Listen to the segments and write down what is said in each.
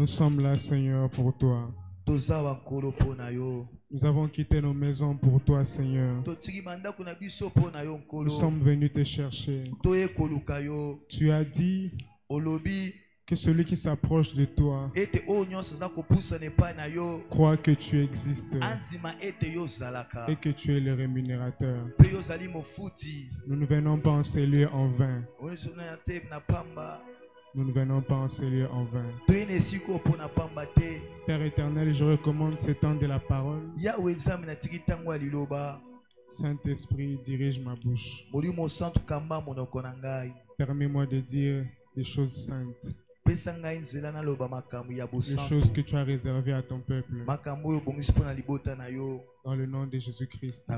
Nous sommes là, Seigneur, pour toi. Nous avons quitté nos maisons pour toi, Seigneur. Nous sommes venus te chercher. Tu as dit Que celui qui s'approche de toi croit que tu existes et que tu es le rémunérateur. Nous ne venons pas en ces lieux en vain. Nous ne venons pas en ces lieux en vain. Père éternel, je recommande ce temps de la parole. Saint-Esprit, dirige ma bouche. Permets-moi de dire des choses saintes. Les choses que tu as réservées à ton peuple. Dans le nom de Jésus-Christ.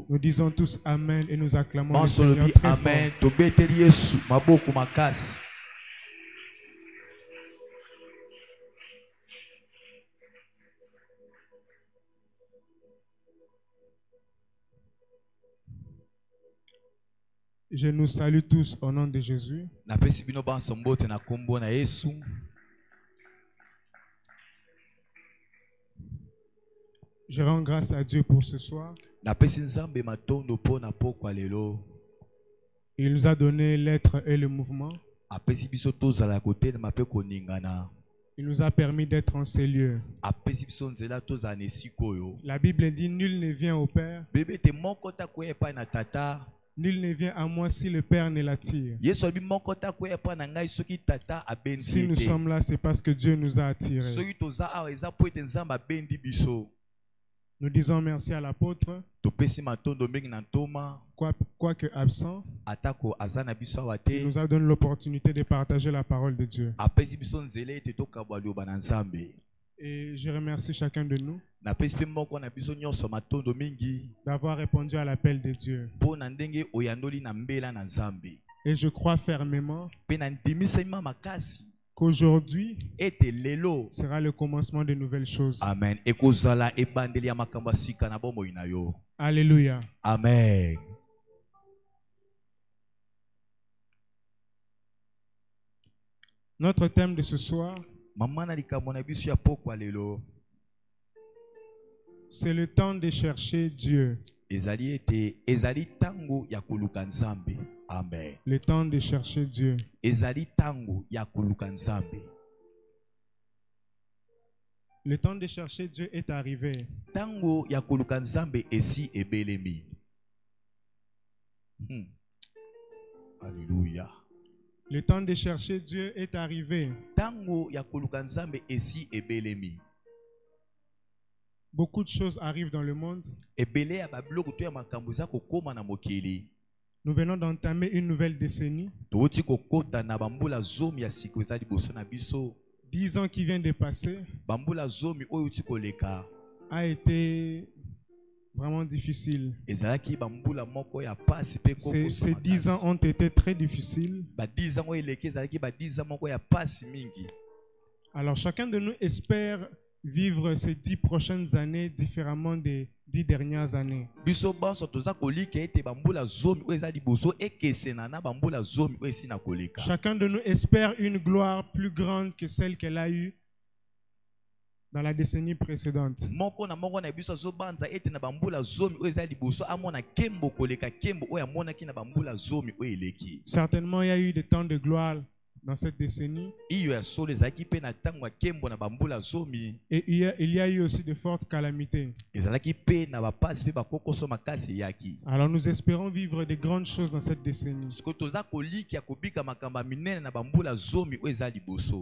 Nous disons tous Amen et nous acclamons le Seigneur très fort. Je nous salue tous au nom de Jésus. Je rends grâce à Dieu pour ce soir. Il nous a donné l'être et le mouvement. Il nous a permis d'être en ces lieux. La Bible dit: nul ne vient au Père. Nul ne vient à moi si le Père ne l'attire. Si nous sommes là, c'est parce que Dieu nous a attirés. Nous disons merci à l'apôtre. Quoique absent, il nous a donné l'opportunité de partager la parole de Dieu. Et je remercie chacun de nous d'avoir répondu à l'appel de Dieu. Et je crois fermement qu'aujourd'hui sera le commencement de nouvelles choses. Amen. Alléluia. Amen. Notre thème de ce soir, c'est le temps de chercher Dieu. Amen. Le temps de chercher Dieu. Le temps de chercher Dieu est arrivé. Alléluia. Le temps de chercher Dieu est arrivé. Beaucoup de choses arrivent dans le monde. Nous venons d'entamer une nouvelle décennie. 10 ans qui viennent de passer a été vraiment difficile. Ces 10 ans ont été très difficiles. Alors chacun de nous espère vivre ces 10 prochaines années différemment des 10 dernières années. Chacun de nous espère une gloire plus grande que celle qu'elle a eue dans la décennie précédente. Certainement, il y a eu des temps de gloire dans cette décennie. Et il y a eu aussi de fortes calamités. Alors nous espérons vivre de grandes choses dans cette décennie.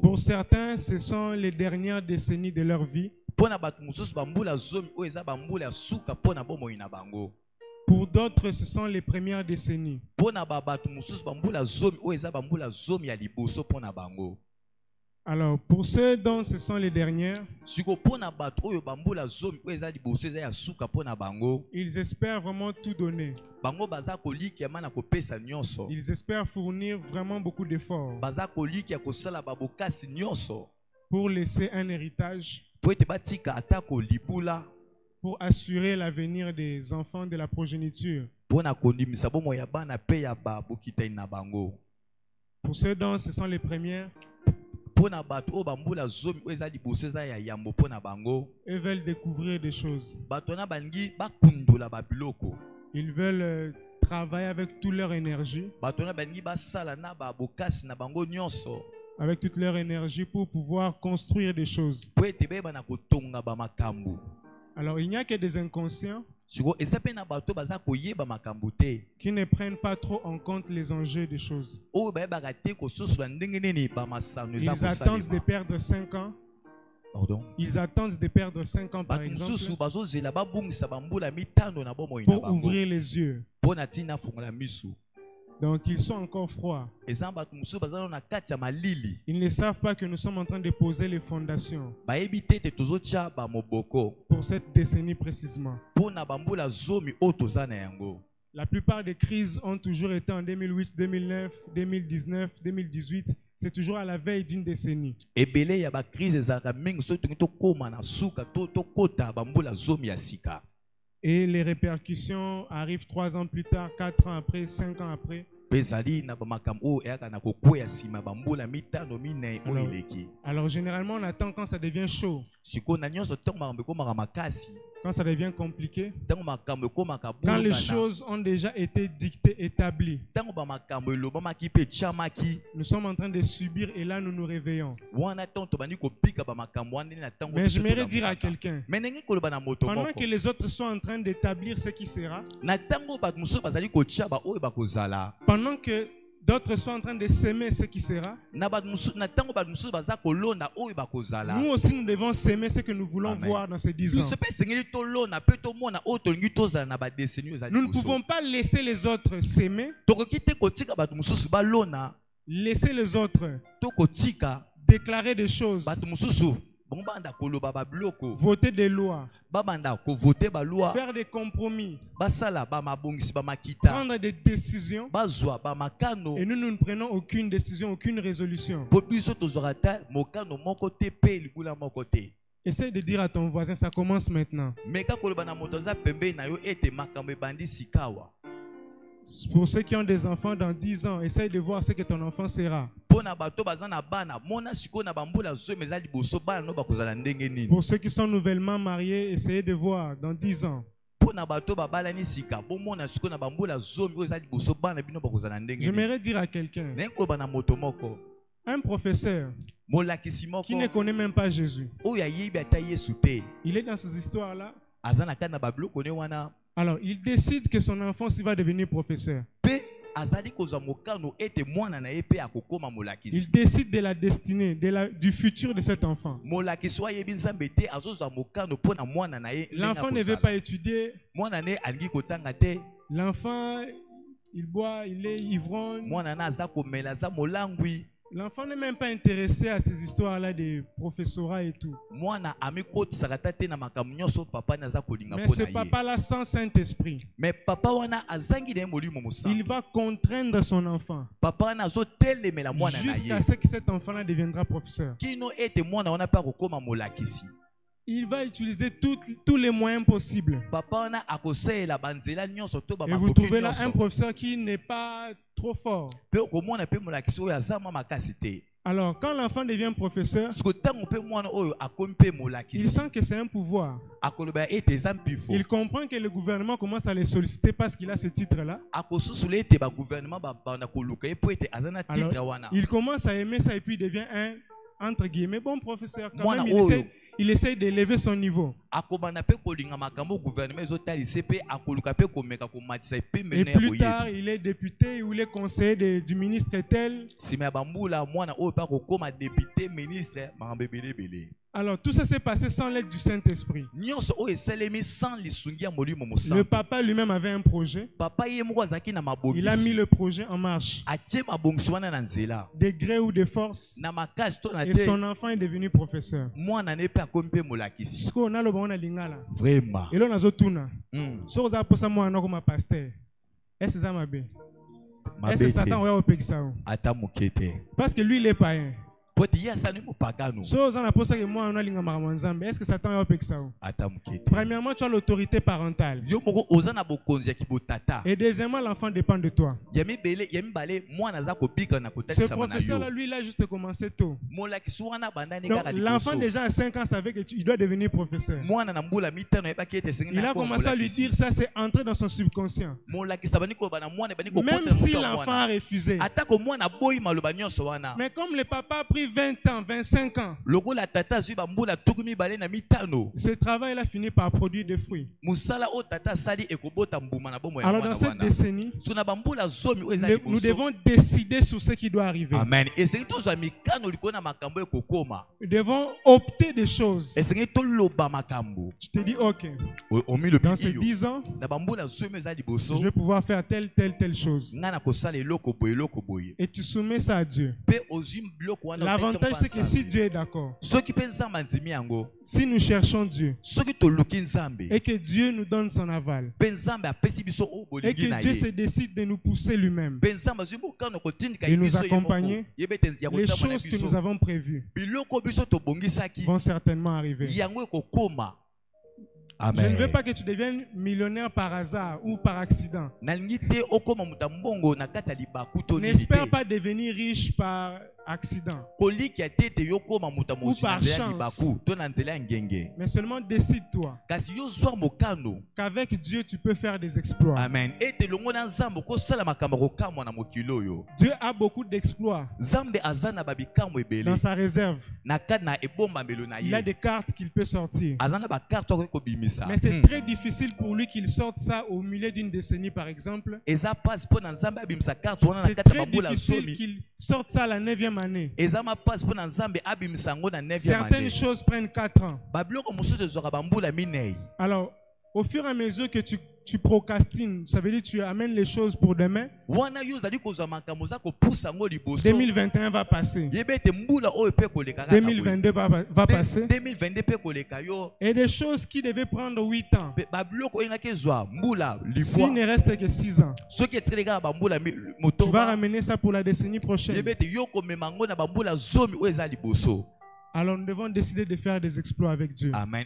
Pour certains, ce sont les dernières décennies de leur vie. Pour d'autres, ce sont les premières décennies. Alors, pour ceux dont ce sont les dernières, ils espèrent vraiment tout donner. Ils espèrent fournir vraiment beaucoup d'efforts pour laisser un héritage, pour assurer l'avenir des enfants de la progéniture. Pour ceux dont ce sont les premières, ils veulent découvrir des choses. Ils veulent travailler avec toute leur énergie avec toute leur énergie pour pouvoir construire des choses. Alors il n'y a que des inconscients qui ne prennent pas trop en compte les enjeux des choses. Ils attendent de perdre 5 ans. Pardon? Ils attendent de perdre 5 ans par exemple pour ouvrir les yeux. Donc ils sont encore froids. Ils ne savent pas que nous sommes en train de poser les fondations pour cette décennie précisément. La plupart des crises ont toujours été en 2008, 2009, 2019, 2018. C'est toujours à la veille d'une décennie. Et les répercussions arrivent 3 ans plus tard, 4 ans après, 5 ans après. Alors généralement on attend quand ça devient chaud. Quand ça devient compliqué, quand les choses ont déjà été dictées, établies, nous sommes en train de subir et là nous nous réveillons. Mais j'aimerais dire à quelqu'un, pendant que les autres sont en train d'établir ce qui sera, pendant que d'autres sont en train de s'aimer ce qui sera, nous aussi nous devons s'aimer ce que nous voulons voir dans ces 10 ans. Nous ne pouvons pas laisser les autres s'aimer, laisser les autres déclarer des choses, voter des lois, faire des compromis, prendre des décisions, et nous ne prenons aucune décision, aucune résolution. Essaye de dire à ton voisin, ça commence maintenant. Pour ceux qui ont des enfants dans 10 ans, essaye de voir ce que ton enfant sera. Pour ceux qui sont nouvellement mariés, essayez de voir dans 10 ans. J'aimerais dire à quelqu'un, un professeur qui ne connaît même pas Jésus, il est dans ces histoires-là. Alors, il décide que son enfant s'il va devenir professeur. Il décide de la destinée, du futur de cet enfant. L'enfant ne veut pas étudier. L'enfant, il boit, il est ivrogne. L'enfant n'est même pas intéressé à ces histoires-là de professorat et tout. Mais ce papa-là sans Saint-Esprit, il va contraindre son enfant jusqu'à ce que cet enfant-là deviendra professeur. Il va utiliser tous les moyens possibles. Et vous trouvez là un professeur qui n'est pas trop fort. Alors, quand l'enfant devient professeur, il sent que c'est un pouvoir. Il comprend que le gouvernement commence à les solliciter parce qu'il a ce titre-là. Alors, il commence à aimer ça et puis il devient un, entre guillemets, bon professeur. Quand même, il essaie d'élever son niveau. Et plus tard, il est député ou il est conseiller du ministre tel. Alors tout ça s'est passé sans l'aide du Saint-Esprit. Le papa lui-même avait un projet. Il a mis le projet en marche. De gré ou de force. Et son enfant est devenu professeur. Vraiment. Et là, on a tuna. So za posa moi na comme pasteur. Est-ce ça ma bé? Est-ce Satan ouais au pexao? Ata mukete. Parce que lui il est païen. Est-ce que Satan est ça? Premièrement, tu as l'autorité parentale. Et deuxièmement, l'enfant dépend de toi. Ce professeur-là, lui, il a juste commencé tôt. L'enfant déjà à 5 ans savait qu'il doit devenir professeur. Il a commencé à lui dire ça, c'est entré dans son subconscient. Même si l'enfant a refusé. Mais comme le papa a pris 20 ans, 25 ans, ce travail a fini par produire des fruits. Alors dans cette décennie, nous devons décider sur ce qui doit arriver. Amen. Nous devons opter des choses. Tu te dis, ok, dans ces 10 ans, je vais pouvoir faire telle chose. Et tu soumets ça à Dieu. L'avantage, c'est que si Dieu est d'accord, si nous cherchons Dieu, et que Dieu nous donne son aval, et que Dieu se décide de nous pousser lui-même, et nous accompagner, les choses que nous avons prévues vont certainement arriver. Amen. Je ne veux pas que tu deviennes millionnaire par hasard ou par accident. N'espère pas devenir riche par accident ou par chance. Mais seulement décide-toi qu'avec Dieu tu peux faire des exploits. Amen. Dieu a beaucoup d'exploits dans sa réserve. Il a des cartes qu'il peut sortir. Mais c'est très difficile pour lui qu'il sorte ça au milieu d'une décennie, par exemple. C'est très difficile qu'il sorte ça à la 9e année. Certaines choses prennent 4 ans. Alors, au fur et à mesure que tu procrastines, ça veut dire que tu amènes les choses pour demain. 2021 va passer. 2022 va passer. Et des choses qui devaient prendre 8 ans, s'il ne reste que 6 ans, tu vas ramener ça pour la décennie prochaine. Alors nous devons décider de faire des exploits avec Dieu. Amen.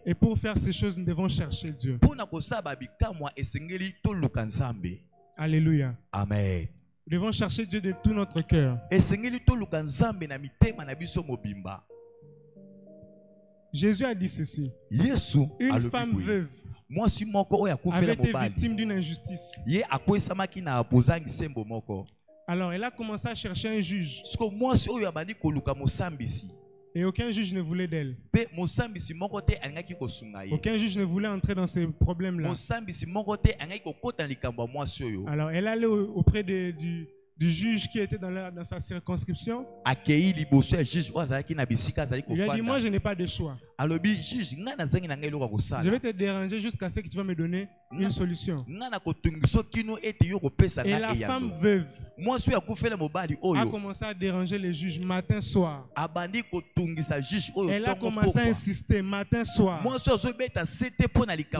Et pour faire ces choses, nous devons chercher Dieu. Alléluia. Amen. Nous devons chercher Dieu de tout notre cœur. Jésus a dit ceci. Une femme veuve avait été victime d'une injustice. Alors elle a commencé à chercher un juge. Et aucun juge ne voulait d'elle. Aucun juge ne voulait entrer dans ces problèmes-là. Alors elle allait auprès du juge qui était dans sa circonscription. Il lui a dit, moi je n'ai pas de choix. Je vais te déranger jusqu'à ce que tu vas me donner une solution. Et la femme veuve a commencé à déranger les juges matin, soir. Elle a commencé à insister matin, soir.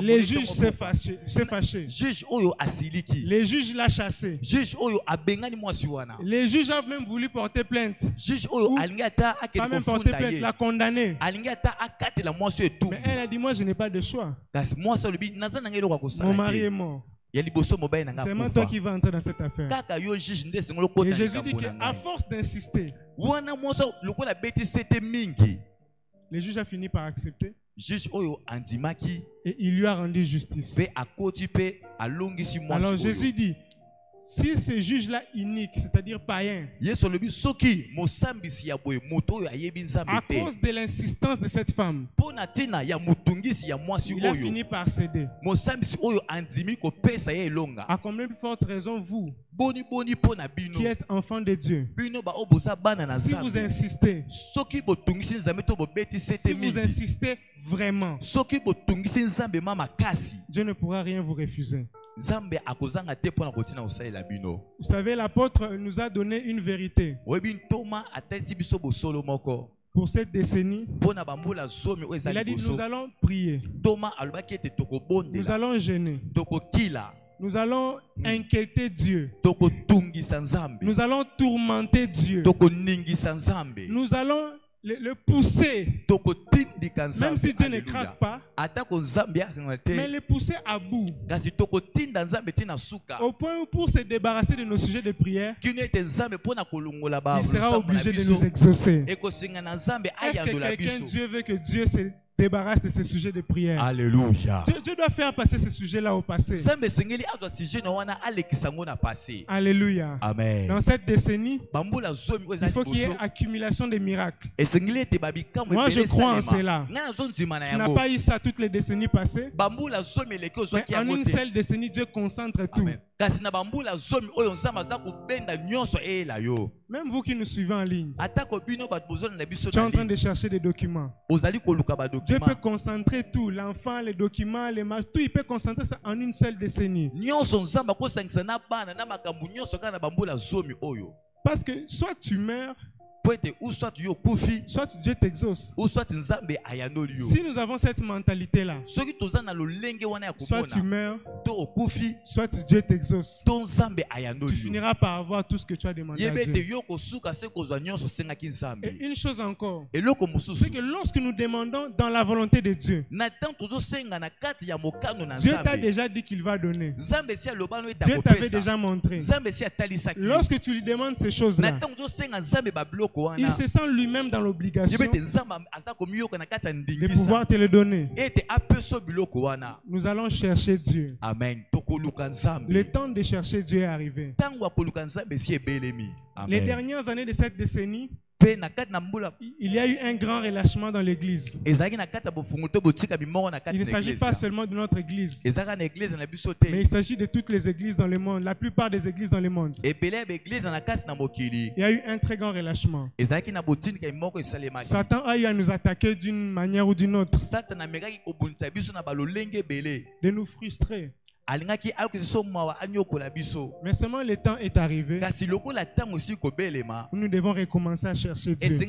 Les juges s'est fâché. Les juges l'ont chassé. Les juges ont même voulu porter plainte. Pas même porter plainte, la condamner. Mais elle a dit, moi je n'ai pas de choix. Mon mari est mort. C'est moi toi qui vas entrer dans cette affaire. Et Jésus dit qu'à force d'insister, le juge a fini par accepter. Et il lui a rendu justice. Alors Jésus dit, si ce juge-là unique, c'est-à-dire païen, à cause de l'insistance de cette femme, il a fini par céder. À combien de forte raison vous, qui êtes enfants de Dieu, si vous insistez, vraiment, Dieu ne pourra rien vous refuser. Vous savez, l'apôtre nous a donné une vérité pour cette décennie. Il a dit, nous allons prier, nous allons jeûner, Nous allons inquiéter Dieu. Nous allons tourmenter Dieu. Nous allons le pousser. Même si Dieu ne craque pas, mais le pousser à bout. Au point où pour se débarrasser de nos sujets de prière, il sera obligé de nous exaucer. Est-ce que quelqu'un, Dieu veut que Dieu se débarrasse de ces sujets de prière? Alléluia. Dieu doit faire passer ces sujets-là au passé. Alléluia. Amen. Dans cette décennie, il faut qu'il y ait accumulation de miracles. Moi, je crois en cela. Tu n'as pas eu ça toutes les décennies passées. Mais en une seule décennie, Dieu concentre tout. Même vous qui nous suivez en ligne, tu es en train de chercher des documents. Dieu peut concentrer tout, l'enfant, les documents, les marches, tout, il peut concentrer ça en une seule décennie. Parce que soit tu meurs, soit Dieu t'exauce. Si nous avons cette mentalité-là, soit tu meurs, soit Dieu t'exauce, tu finiras par avoir tout ce que tu as demandé à Dieu. Et une chose encore, c'est que lorsque nous demandons dans la volonté de Dieu, Dieu t'a déjà dit qu'il va donner. Dieu t'avait déjà montré. Lorsque tu lui demandes ces choses-là, il se sent lui-même dans l'obligation de pouvoir te le donner. Nous allons chercher Dieu. Amen. Le temps de chercher Dieu est arrivé. Les dernières années de cette décennie, il y a eu un grand relâchement dans l'église. Il ne s'agit pas seulement de notre église, mais il s'agit de toutes les églises dans le monde, la plupart des églises dans le monde. Il y a eu un très grand relâchement. Satan a eu à nous attaquer d'une manière ou d'une autre, de nous frustrer. Mais seulement le temps est arrivé où nous devons recommencer à chercher Dieu.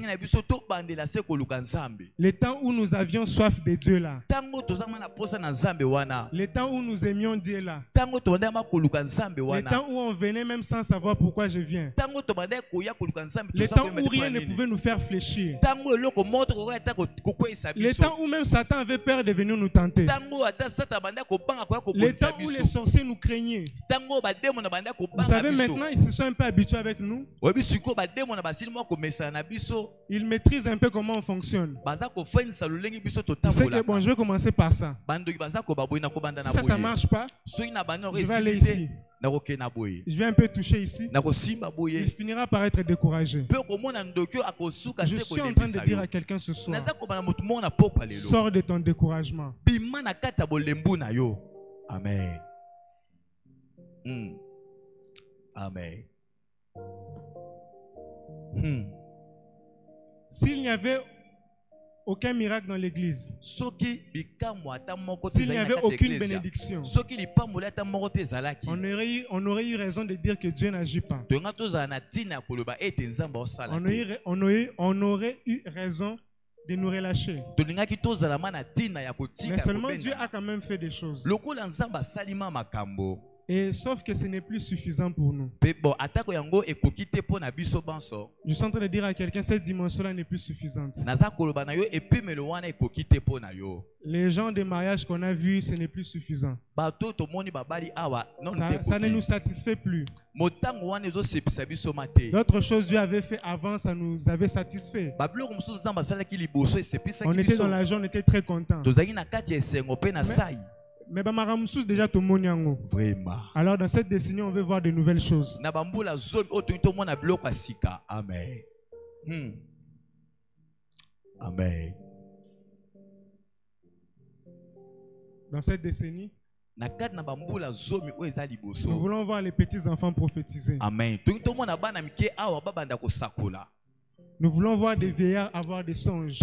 Le temps où nous avions soif de Dieu là. Le temps où nous aimions Dieu là. Le temps où on venait même sans savoir pourquoi je viens. Le temps où rien ne pouvait nous faire fléchir. Le temps où même Satan avait peur de venir nous tenter. Le temps où les sorciers nous craignaient. Vous savez, maintenant, ils se sont un peu habitués avec nous. Ils maîtrisent un peu comment on fonctionne. Ils savent que bon, je vais commencer par ça. Si ça ne marche pas, je vais aller ici. Je vais un peu toucher ici. Il finira par être découragé. Je suis en train de dire à quelqu'un ce soir, sors de ton découragement. Amen. Amen. S'il n'y avait aucun miracle dans l'église, s'il n'y avait aucune bénédiction, on aurait eu raison de dire que Dieu n'agit pas. On aurait eu raison de nous relâcher. Mais seulement Dieu a quand même fait des choses. Et sauf que ce n'est plus suffisant pour nous. Je suis en train de dire à quelqu'un, cette dimension-là n'est plus suffisante. Les gens de mariage qu'on a vus, ce n'est plus suffisant. Ça ne nous satisfait plus. D'autres choses Dieu avait fait avant, ça nous avait satisfait. On était dans la joie, on était très contents. Mais déjà vraiment. Alors dans cette décennie, on veut voir de nouvelles choses. Amen. Amen. Dans cette décennie, nous voulons voir les petits enfants prophétiser. Amen. Nous voulons voir des vieillards avoir des songes.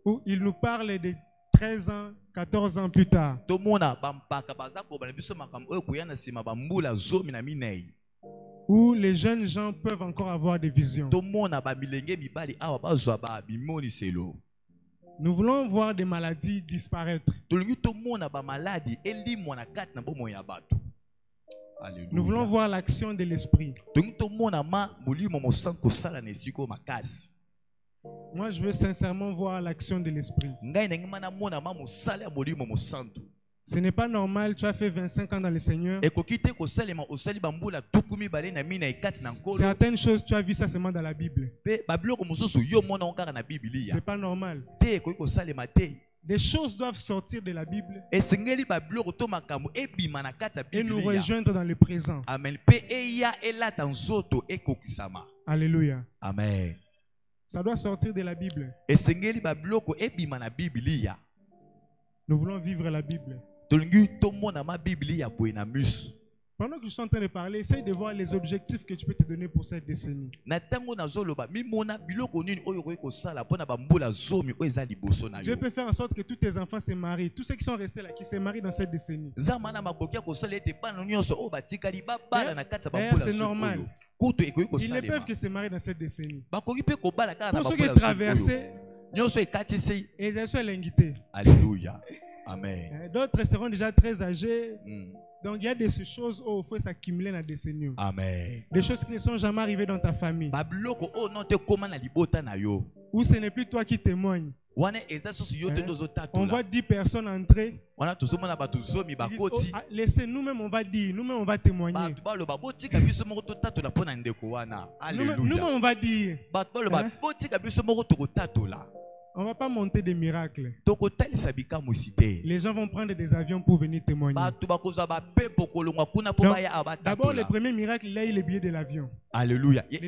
Où ils nous parlent de 13 ans, 14 ans plus tard. Où les jeunes gens peuvent encore avoir des visions. Nous voulons voir des maladies disparaître. Nous voulons voir l'action de l'esprit. Moi, je veux sincèrement voir l'action de l'esprit. Ce n'est pas normal, tu as fait 25 ans dans le Seigneur. Certaines choses, tu as vu ça seulement dans la Bible. C'est pas normal. Des choses doivent sortir de la Bible et nous rejoindre dans le présent. Alléluia. Amen. Ça doit sortir de la Bible. Nous voulons vivre la Bible. Pendant que je suis en train de parler, essaye de voir les objectifs que tu peux te donner pour cette décennie. Dieu peut faire en sorte que tous tes enfants se marient. Tous ceux qui sont restés là, qui se marient dans cette décennie. C'est normal. Ils ne peuvent que se marier dans cette décennie. Pour ceux qui traversent, ils sont l'invité. Alléluia. Amen. D'autres seront déjà très âgés. Donc il y a des choses où il faut s'accumuler dans la décennie. Amen. Des choses qui ne sont jamais arrivées dans ta famille. Ou ce n'est plus toi qui témoignes. On voit 10 personnes entrer. Laissez, nous-mêmes on va dire, nous-mêmes on va témoigner. Nous-mêmes on va dire. On ne va pas monter des miracles. Les gens vont prendre des avions pour venir témoigner. D'abord, le premier miracle, il a eu le billet de l'avion. Alléluia. Le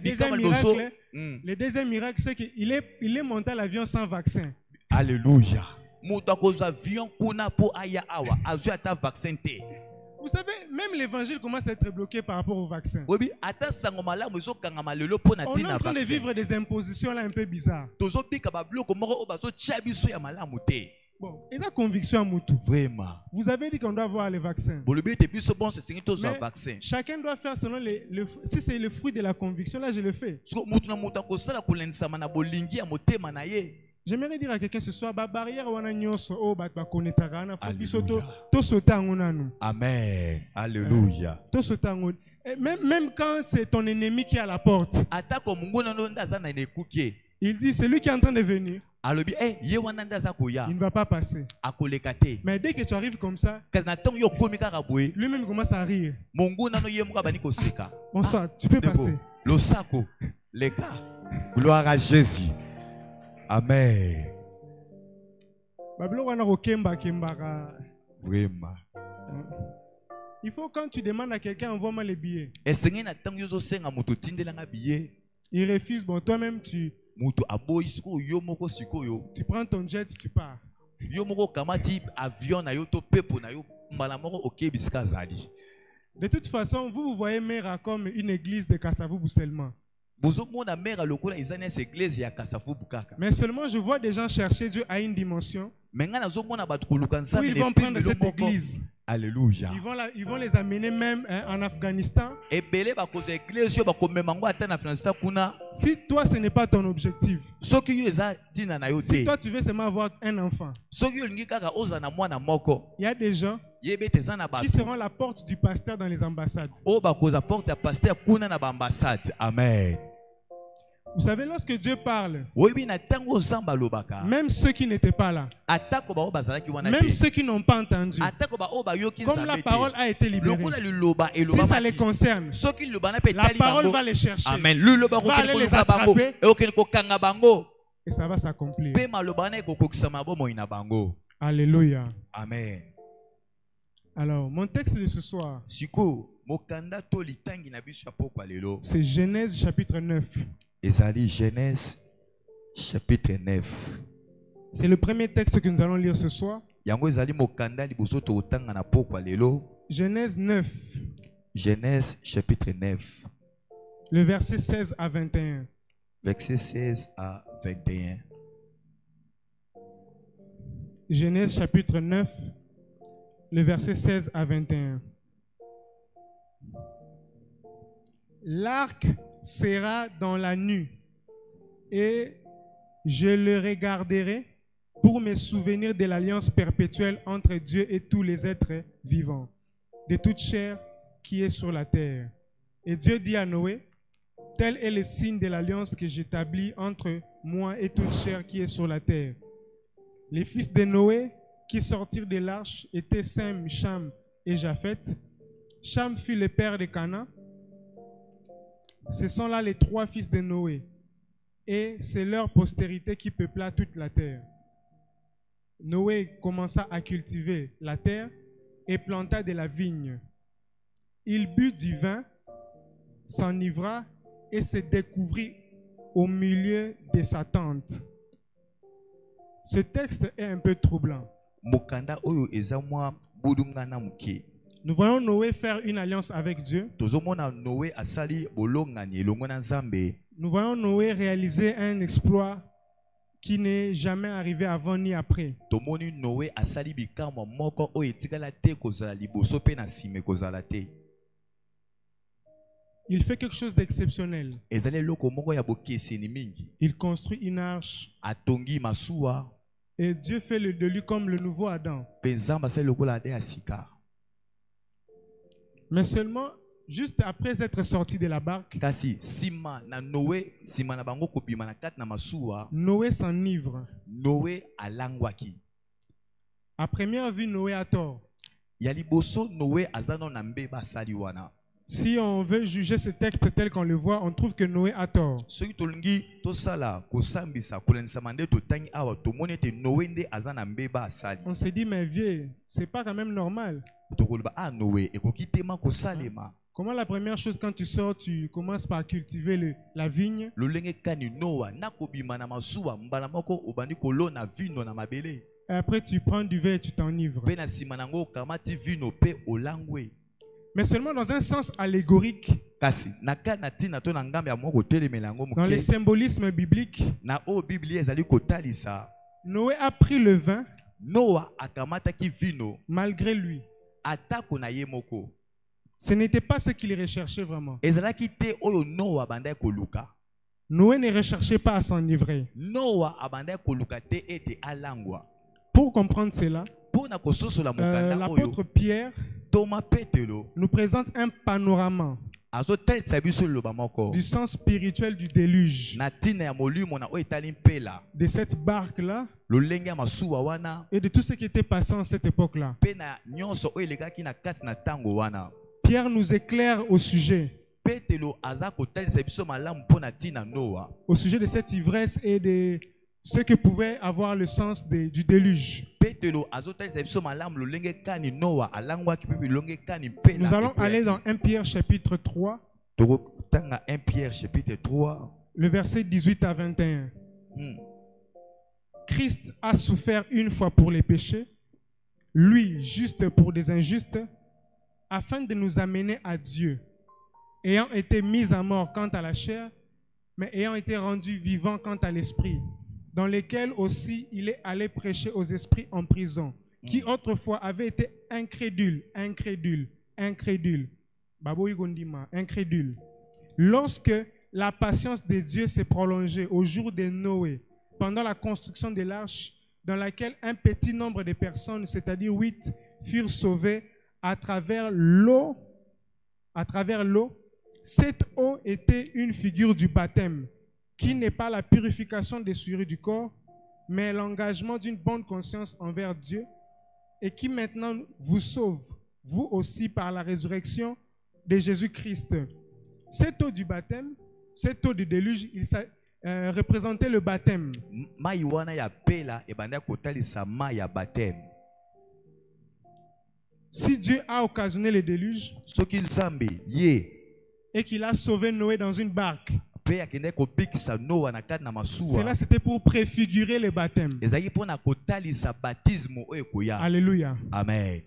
deuxième miracle, c'est qu'il est monté à l'avion sans vaccin. Alléluia. Vous savez, même l'évangile commence à être bloqué par rapport au vaccin. On est en train de vivre des impositions là un peu bizarres. Bon, il y a conviction à Moutou. Vraiment. Vous avez dit qu'on doit avoir les vaccins. Mais chacun doit faire selon si c'est le fruit de la conviction, là je le fais. J'aimerais dire à quelqu'un ce soir, barrière Amen. Alléluia. Même quand c'est ton ennemi qui est à la porte, il dit, c'est lui qui est en train de venir. Il ne va pas passer. Mais dès que tu arrives comme ça, lui-même commence à rire. Bonsoir, tu peux passer. Gloire à Jésus. Amen. Vraiment. Il faut quand tu demandes à quelqu'un, envoie-moi les billets. Il refuse, bon, toi-même tu prends ton jet, tu pars. De toute façon, vous voyez Mera comme une église de Kasavubu seulement. Mais seulement je vois des gens chercher Dieu à une dimension où ils vont prendre cette église. Alléluia. Ils vont les amener même en Afghanistan. Si toi ce n'est pas ton objectif, si toi tu veux seulement avoir un enfant, il y a des gens qui seront la porte du pasteur dans les ambassades. Amen. Vous savez, lorsque Dieu parle, même ceux qui n'étaient pas là, même ceux qui n'ont pas entendu, comme la parole a été libérée, si ça les concerne, la parole va les chercher, va aller les attraper, et ça va s'accomplir. Alléluia. Amen. Alors, mon texte de ce soir, c'est Genèse chapitre 9. Ezali Genèse chapitre 9. C'est le premier texte que nous allons lire ce soir. Genèse 9. Genèse chapitre 9. Le verset 16 à 21. Verset 16 à 21. Genèse chapitre 9. Le verset 16 à 21. L'arc sera dans la nue, et je le regarderai, pour me souvenir de l'alliance perpétuelle entre Dieu et tous les êtres vivants, de toute chair qui est sur la terre. Et Dieu dit à Noé, tel est le signe de l'alliance que j'établis entre moi et toute chair qui est sur la terre. Les fils de Noé qui sortirent de l'arche étaient Sem, Cham et Japheth. Cham fut le père de Canaan. Ce sont là les 3 fils de Noé. Et c'est leur postérité qui peupla toute la terre. Noé commença à cultiver la terre et planta de la vigne. Il but du vin, s'enivra et se découvrit au milieu de sa tente. Ce texte est un peu troublant. Nous voyons Noé faire une alliance avec Dieu. Nous voyons Noé réaliser un exploit qui n'est jamais arrivé avant ni après. Il fait quelque chose d'exceptionnel. Il construit une arche. Et Dieu fait de lui comme le nouveau Adam. Mais seulement, juste après être sorti de la barque, Noé s'enivre. À première vue, Noé a tort. Si on veut juger ce texte tel qu'on le voit, on trouve que Noé a tort. On se dit, mais vieux, c'est pas quand même normal. Comment la première chose quand tu sors, tu commences par cultiver la vigne? Et après tu prends du vin et tu t'enivres. Mais seulement dans un sens allégorique. Dans le symbolisme biblique, Noé a pris le vin malgré lui. Ce n'était pas ce qu'il recherchait vraiment. Noé ne recherchait pas à s'enivrer. Pour comprendre cela, l'apôtre Pierre nous présente un panorama du sens spirituel du déluge, de cette barque-là et de tout ce qui était passé en cette époque-là. Pierre nous éclaire au sujet de cette ivresse et de ce que pouvait avoir le sens du déluge. Nous allons aller dans 1 Pierre chapitre 3, le verset 18 à 21. Christ a souffert une fois pour les péchés, lui juste pour des injustes, afin de nous amener à Dieu, ayant été mis à mort quant à la chair, mais ayant été rendu vivant quant à l'esprit, dans lesquels aussi il est allé prêcher aux esprits en prison, qui autrefois avaient été incrédules. Lorsque la patience de Dieu s'est prolongée au jour de Noé, pendant la construction de l'arche, dans laquelle un petit nombre de personnes, c'est-à-dire 8, furent sauvées à travers l'eau. Cette eau était une figure du baptême, qui n'est pas la purification des souillures du corps, mais l'engagement d'une bonne conscience envers Dieu, et qui maintenant vous sauve, vous aussi, par la résurrection de Jésus-Christ. Cette eau du baptême, cette eau du déluge, il représentait le baptême. Si Dieu a occasionné le déluge et qu'il a sauvé Noé dans une barque, cela c'était pour préfigurer le baptême. Alléluia. Amen.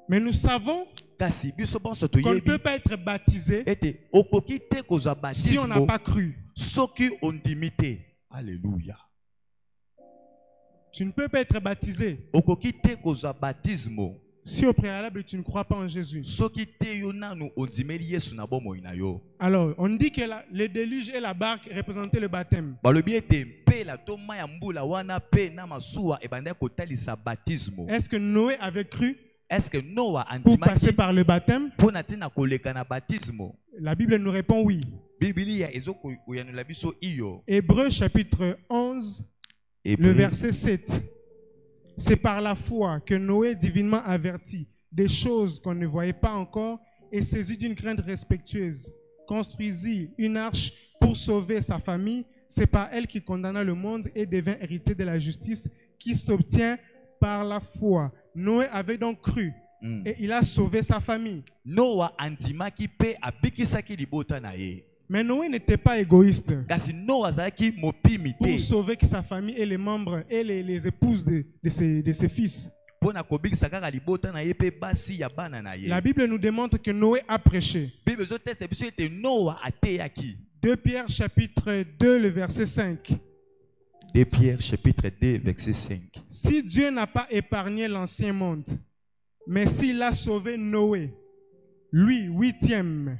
Mais nous savons qu'on ne peut pas être baptisé si on n'a pas cru. Alléluia. Tu ne peux pas être baptisé Si au préalable tu ne crois pas en Jésus, alors on dit que le déluge et la barque représentaient le baptême. Est-ce que Noé avait cru pour passer par le baptême? La Bible nous répond oui. Hébreux chapitre 11, le verset 7. C'est par la foi que Noé, divinement averti des choses qu'on ne voyait pas encore et saisi d'une crainte respectueuse, construisit une arche pour sauver sa famille. C'est par elle qu'il condamna le monde et devint héritier de la justice qui s'obtient par la foi. Noé avait donc cru et il a sauvé sa famille. Mais Noé n'était pas égoïste pour sauver sa famille et les membres et les épouses de ses fils. La Bible nous démontre que Noé a prêché. 2 Pierre chapitre 2, le verset 5. 2 Pierre chapitre 2, verset 5. Si Dieu n'a pas épargné l'ancien monde, mais s'il a sauvé Noé, lui, 8e,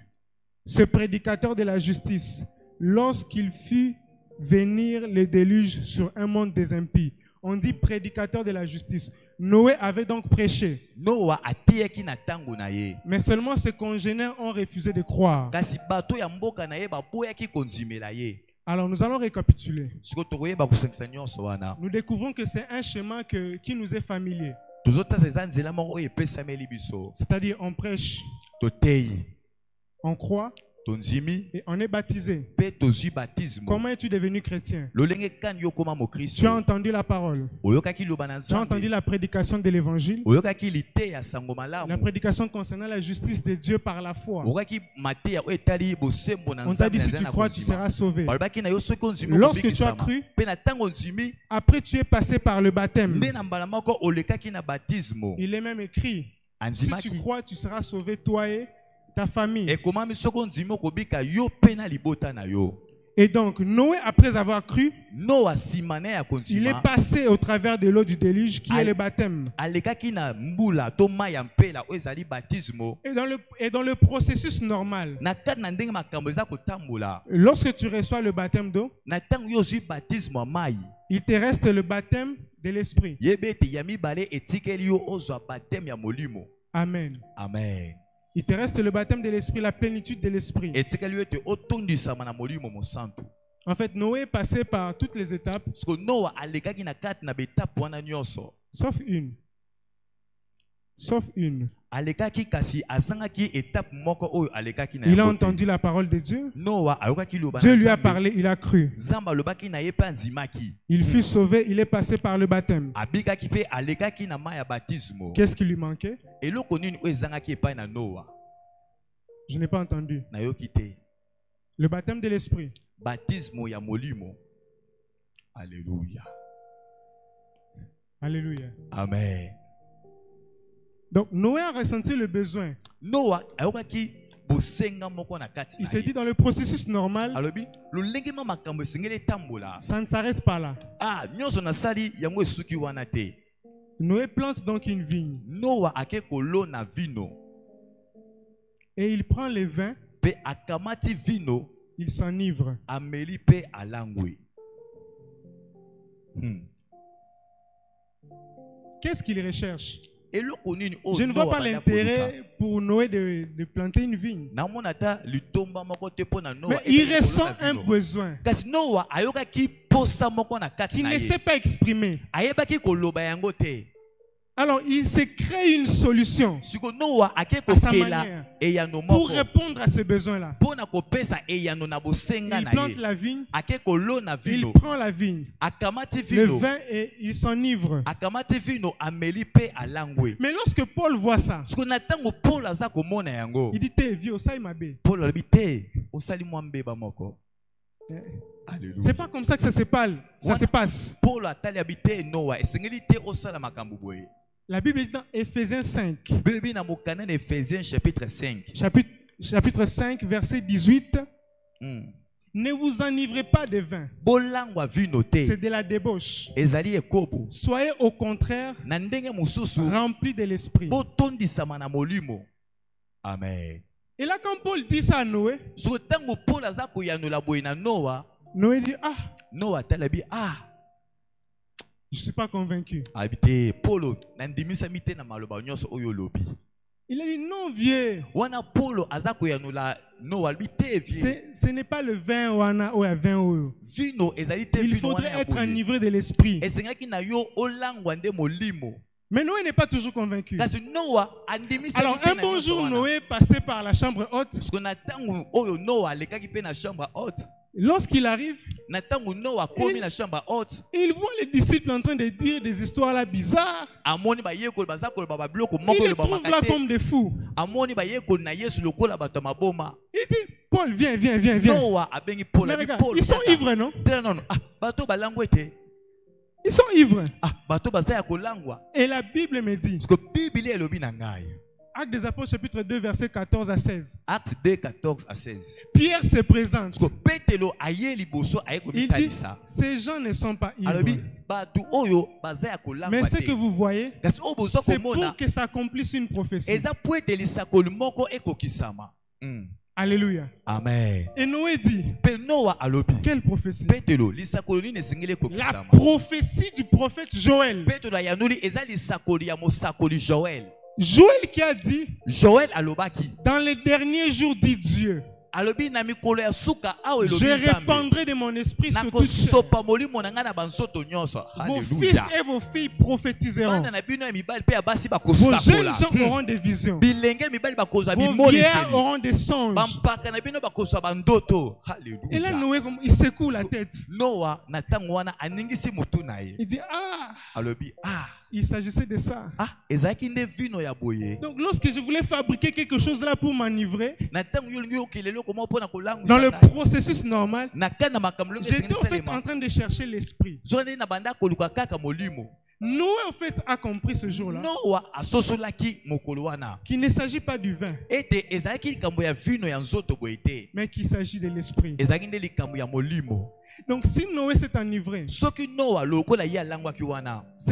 ce prédicateur de la justice, lorsqu'il fit venir le déluge sur un monde des impies. On dit prédicateur de la justice. Noé avait donc prêché. Mais seulement ses congénères ont refusé de croire. Alors nous allons récapituler. Nous découvrons que c'est un schéma qui nous est familier. C'est-à-dire on prêche, on croit et on est baptisé. Comment es-tu devenu chrétien? Tu as entendu la parole. Tu as entendu la prédication de l'évangile. La prédication concernant la justice de Dieu par la foi. On t'a dit si tu crois, tu seras sauvé. Lorsque tu as cru, après tu es passé par le baptême. Il est même écrit, si tu crois, tu seras sauvé, toi et ta famille. Et donc, Noé, après avoir cru, il est passé au travers de l'eau du déluge qui est le baptême. Et dans le processus normal, lorsque tu reçois le baptême d'eau, il te reste le baptême de l'esprit. Amen. Amen. Il te reste le baptême de l'esprit, la plénitude de l'esprit. En fait, Noé est passé par toutes les étapes, sauf une. Sauf une. Il a entendu la parole de Dieu. Dieu lui a parlé, il a cru. Il fut sauvé, il est passé par le baptême. Qu'est-ce qui lui manquait? Je n'ai pas entendu. Le baptême de l'esprit. Alléluia. Alléluia. Amen. Donc Noé a ressenti le besoin. Il s'est dit dans le processus normal, ça ne s'arrête pas là. Noé plante donc une vigne. Et il prend le vin. Il s'enivre. Qu'est-ce qu'il recherche? Je ne vois pas l'intérêt pour Noé de planter une vigne. Mais il ressent un besoin qu'il ne sait pas exprimer. Alors il se crée une solution à sa manière pour répondre à ce besoin-là. Il plante la vigne, il prend la vigne, le vin et il s'enivre. Mais lorsque Paul voit ça, il dit t'es vieux, ça il m'a bé. C'est pas comme ça que ça se passe. La Bible dit dans Éphésiens 5. Éphésiens chapitre 5. Chapitre 5, verset 18. Ne vous enivrez pas de vin. C'est de la débauche. Soyez au contraire remplis de l'esprit. Amen. Et là, quand Paul dit ça à Noé, Noé dit, je ne suis pas convaincu. Il a dit, non, vieux. Ce n'est pas le vin ou un vin. Il faudrait être enivré de l'esprit. Mais Noé n'est pas toujours convaincu. Alors, un bon jour, Noé passait par la chambre haute. Lorsqu'il arrive, il voit les disciples en train de dire des histoires là bizarres. Il les trouve là comme des fous. Il dit, Paul, viens. Mais regarde, ils sont ivres, non? Ils sont ivres. Et la Bible me dit, Actes des Apôtres chapitre 2 verset 14 à 16. Acte 2 14 à 16. Pierre se présente. Il dit, ces gens ne sont pas ivres. Mais ce que vous voyez, c'est pour que s'accomplisse une prophétie. Alléluia. Amen. Et Noé dit, quelle prophétie? La prophétie du prophète Joël. Joël qui a dit, dans les derniers jours, dit Dieu, je répandrai de mon esprit sur toute chair. Vos fils et vos filles prophétiseront. Vos jeunes gens auront des visions. Vos vieillards auront des songes. Et là, Noé, il secoue la tête. Il dit, il s'agissait de ça. Donc lorsque je voulais fabriquer quelque chose là pour m'enivrer, dans le processus normal, j'étais en fait en train de chercher l'esprit. Noé en fait a compris ce jour-là qu'il ne s'agit pas du vin, mais qu'il s'agit de l'esprit. Donc si Noé s'est enivré, ce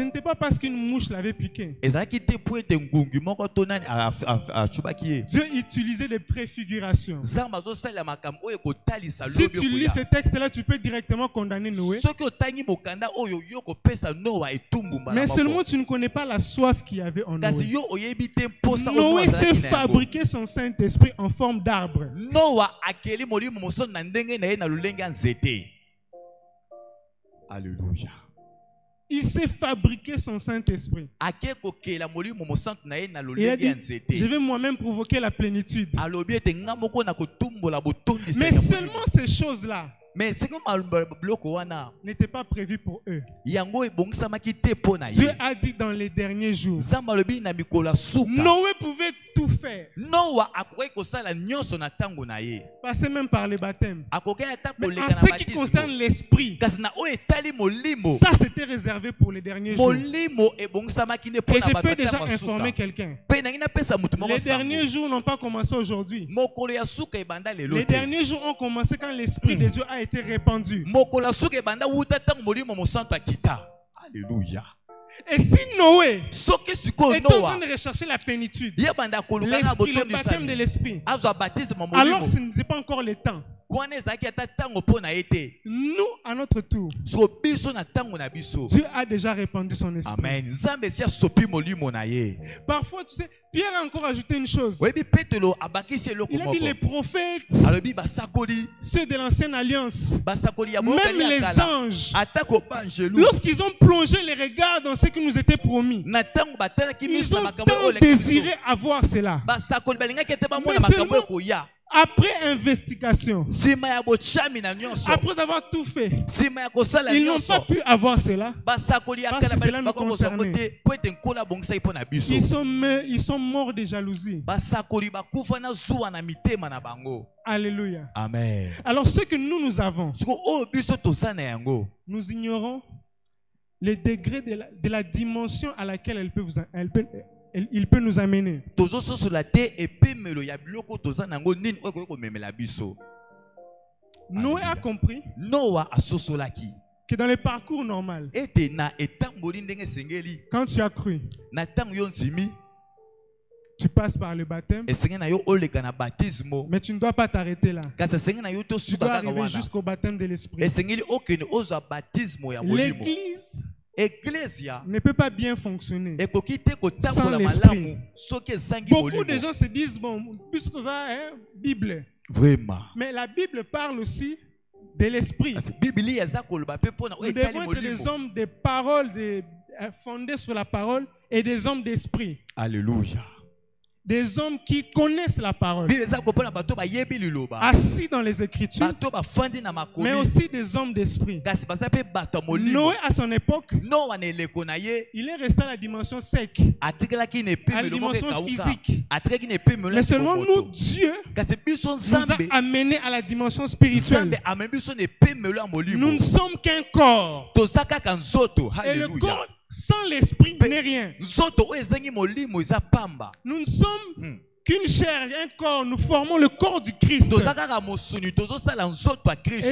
n'était pas parce qu'une mouche l'avait piqué. Dieu utilisait des préfigurations. Si tu lis ce texte-là, tu peux directement condamner Noé. Mais seulement tu ne connais pas la soif qu'il y avait en Noé. Noé s'est fabriqué son Saint-Esprit en forme d'arbre. Alléluia. Il s'est fabriqué son Saint-Esprit. Il a dit, je vais moi-même provoquer la plénitude. Mais seulement ces choses-là n'était pas prévu pour eux. Dieu a dit dans les derniers jours, Noé pouvait tout faire. Passer même par les baptêmes. Mais en ce qui concerne l'esprit, ça c'était réservé pour les derniers jours. Et je peux déjà informer quelqu'un. Les derniers jours n'ont pas commencé aujourd'hui. Les derniers jours ont commencé quand l'Esprit de Dieu a été répandu. Alléluia. Et si Noé est en train de rechercher la plénitude, l'esprit, le baptême de l'esprit, alors ce n'était pas encore le temps. Nous, à notre tour, Dieu a déjà répandu son esprit. Amen. Parfois, tu sais, Pierre a encore ajouté une chose. Il a dit les prophètes, ceux de l'ancienne alliance, même les anges, lorsqu'ils ont plongé les regards dans ce qui nous était promis, ils ont tant désiré avoir cela. Mais seulement après investigation, après avoir tout fait, ils n'ont pas pu avoir cela parce que cela nous concernait. Ils sont morts de jalousie. Alléluia. Amen. Alors ce que nous avons, nous ignorons le degré de la dimension à laquelle il peut nous amener. Noé a compris que dans le parcours normal, quand tu as cru, tu passes par le baptême, mais tu ne dois pas t'arrêter là. Tu dois arriver jusqu'au baptême de l'esprit. L'église ne peut pas bien fonctionner sans l'esprit. Beaucoup de gens se disent, bon, Bible. Vraiment. Mais la Bible parle aussi de l'esprit. Nous devons être des hommes de parole, fondés sur la parole, et des hommes d'esprit. Alléluia. Des hommes qui connaissent la parole, assis dans les Écritures, mais aussi des hommes d'esprit. Noé, à son époque, il est resté à la dimension sec, à la dimension physique. Mais seulement nous, Dieu nous a amenés à la dimension spirituelle. Nous ne sommes qu'un corps. Et le corps sans l'esprit n'est rien. Nous ne sommes qu'une chair, un corps. Nous formons le corps du Christ. Et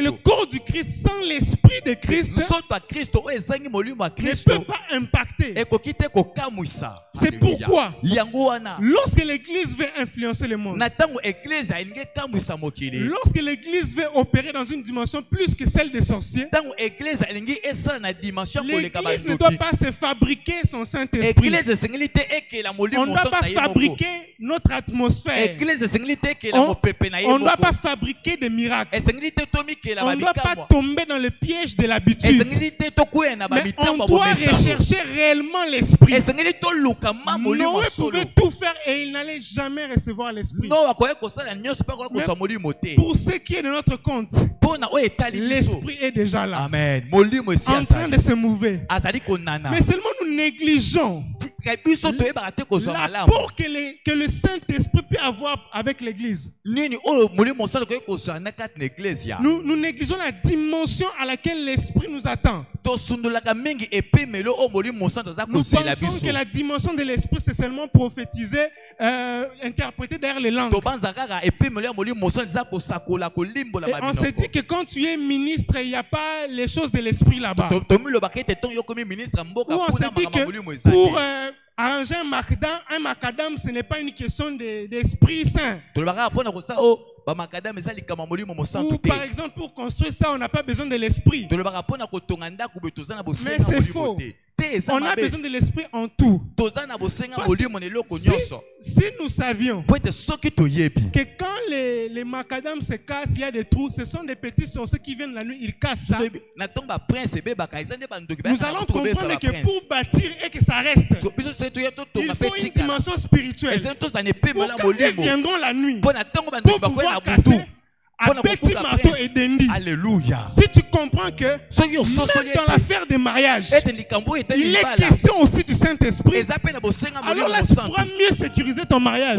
le corps du Christ sans l'esprit de Christ ne peut pas impacter. C'est pourquoi lorsque l'Église veut influencer le monde, lorsque l'Église veut opérer dans une dimension plus que celle des sorciers, l'Église ne doit pas se fabriquer son Saint-Esprit. On ne doit pas fabriquer notre atmosphère. On ne doit pas fabriquer des miracles. On ne doit pas tomber dans le piège de l'habitude. Mais on doit rechercher réellement l'esprit. Noé pouvait tout faire et il n'allait jamais recevoir l'esprit. Pour ce qui est de notre compte, l'esprit est déjà là. Amen. En train de se mouver. Mais seulement nous négligeons l'apport que le Saint-Esprit peut avoir avec l'Église. Nous négligeons la dimension à laquelle l'Esprit nous attend. Nous pensons que la dimension de l'Esprit, c'est seulement prophétiser, interpréter derrière les langues. Et on s'est dit que quand tu es ministre, il n'y a pas les choses de l'Esprit là-bas. Ou on s'est dit que pour arranger un macadam, ce n'est pas une question d'Esprit Saint. Ou par exemple, pour construire ça, on n'a pas besoin de l'Esprit. Mais c'est faux. On a besoin de l'esprit en tout. Si nous savions que quand les macadams se cassent, il y a des trous, ce sont des petits sorciers qui viennent la nuit, ils cassent ça. Nous allons comprendre que pour bâtir et que ça reste, il faut une dimension spirituelle. Pourquoi ils viendront la nuit pour pouvoir casser à petit marteau et dendi. Alléluia. Si tu comprends que même dans l'affaire des mariages, il est question aussi du Saint-Esprit, alors là tu pourras mieux sécuriser ton mariage.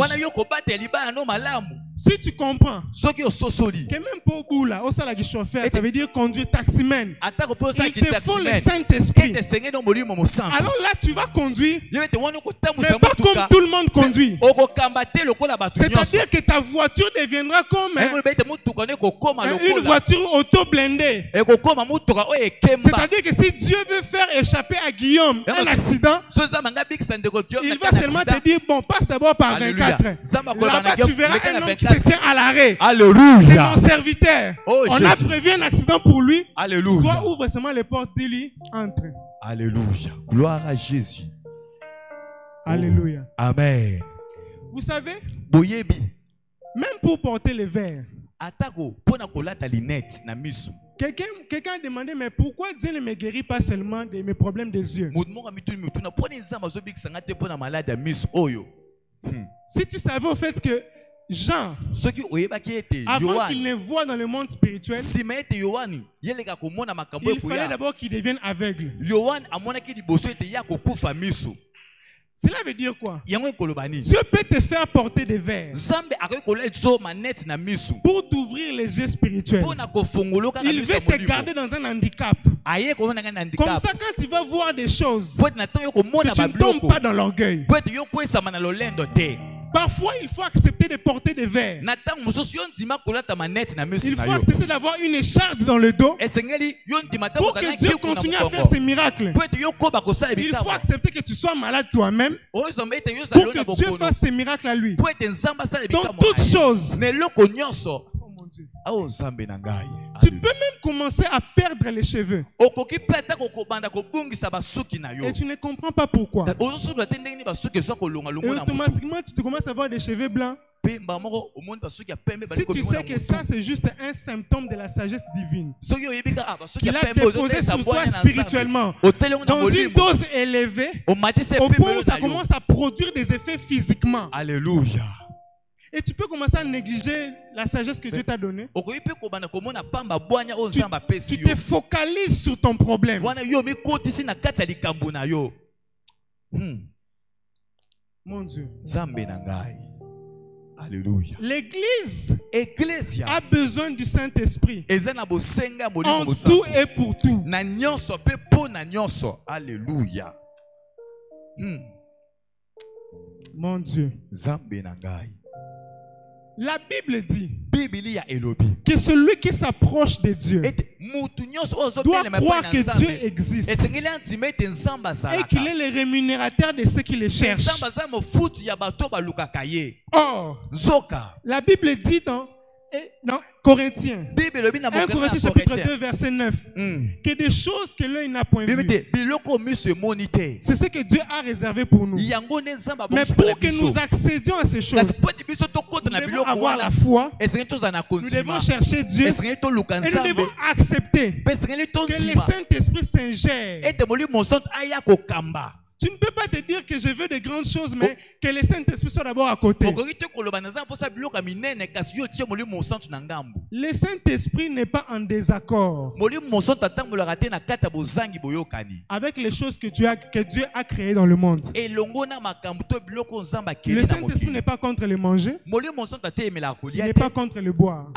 Si tu comprends que même pour Boula, ça veut dire conduire taximan, il te faut le Saint-Esprit. Alors là tu vas conduire, mais pas comme tout le monde conduit. C'est-à-dire que ta voiture deviendra comme une voiture auto-blindée. C'est-à-dire que si Dieu veut faire échapper à Guillaume un accident, il va seulement te dire, bon, passe d'abord par 24. Là-bas, tu verras un homme qui se tient à l'arrêt. C'est mon serviteur. On a prévu un accident pour lui. Toi, ouvre seulement les portes, dis-lui, entre. Alléluia. Gloire à Jésus. Alléluia. Amen. Vous savez, même pour porter les verres, quelqu'un a demandé, mais pourquoi Dieu ne me guérit pas seulement de mes problèmes des yeux? Si tu savais au fait que Jean, avant qu'il ne voie dans le monde spirituel, il fallait d'abord qu'il devienne aveugle. Cela veut dire quoi? Dieu peut te faire porter des verres pour t'ouvrir les yeux spirituels. Il veut te garder dans un handicap. Comme ça, quand tu vas voir des choses, que tu ne tombes pas dans l'orgueil. Parfois, il faut accepter de porter des verres. Il faut accepter d'avoir une écharpe dans le dos pour que Dieu continue à faire ses miracles. Il faut accepter que tu sois malade toi-même pour que Dieu fasse ses miracles à lui. Dans toutes choses. Tu peux même commencer à perdre les cheveux. Et tu ne comprends pas pourquoi. Et automatiquement, tu commences à avoir des cheveux blancs. Si tu sais que ça, c'est juste un symptôme de la sagesse divine qu'il a déposé sur toi spirituellement dans une dose élevée au point où ça commence à produire des effets physiquement. Alléluia. Et tu peux commencer à négliger la sagesse que Dieu t'a donnée. Tu te focalises sur ton problème. Mon Dieu. Alléluia. L'église a besoin du Saint-Esprit en tout et pour tout. Alléluia. Mon Dieu. La Bible dit que celui qui s'approche de Dieu doit croire que Dieu existe et qu'il est le rémunérateur de ceux qui le cherchent. Or, la Bible dit dans Corinthiens, 1 Corinthiens chapitre 2 verset 9, que des choses que l'œil n'a point vues, c'est ce que Dieu a réservé pour nous. Mais pour que nous accédions à ces choses, nous devons avoir la foi, nous devons chercher Dieu et nous devons accepter que le Saint-Esprit s'ingère. Tu ne peux pas te dire que je veux de grandes choses, mais que le Saint-Esprit soit d'abord à côté. Le Saint-Esprit n'est pas en désaccord avec les choses que Dieu a créées dans le monde. Le Saint-Esprit n'est pas contre le manger. Il n'est pas contre le boire.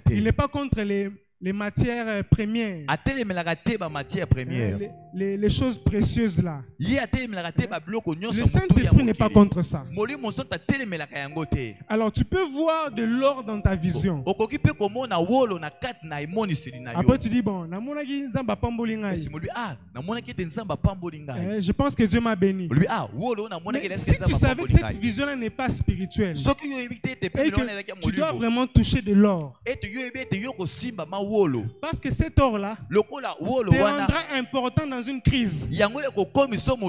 Il n'est pas contre les matières premières. Les choses précieuses là. Le Saint-Esprit n'est pas contre ça. Alors tu peux voir de l'or dans ta vision. Après tu dis bon, je pense que Dieu m'a béni. Mais si tu savais que cette vision là n'est pas spirituelle et que tu dois vraiment toucher de l'or, parce que cet or-là te rendra important dans une crise.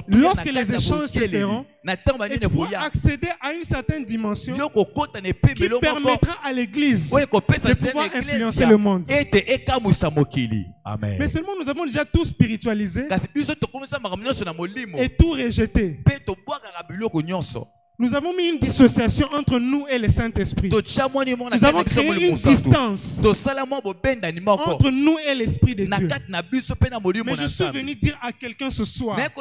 Lorsque les échanges se feront, et tu pourras accéder à une certaine dimension qui permettra à l'église de pouvoir influencer le monde. Amen. Mais seulement nous avons déjà tout spiritualisé et tout rejeté. Nous avons mis une dissociation entre nous et le Saint-Esprit. Nous avons créé une distance entre nous et l'Esprit de Dieu. Mais je suis venu dire à quelqu'un ce soir, cherche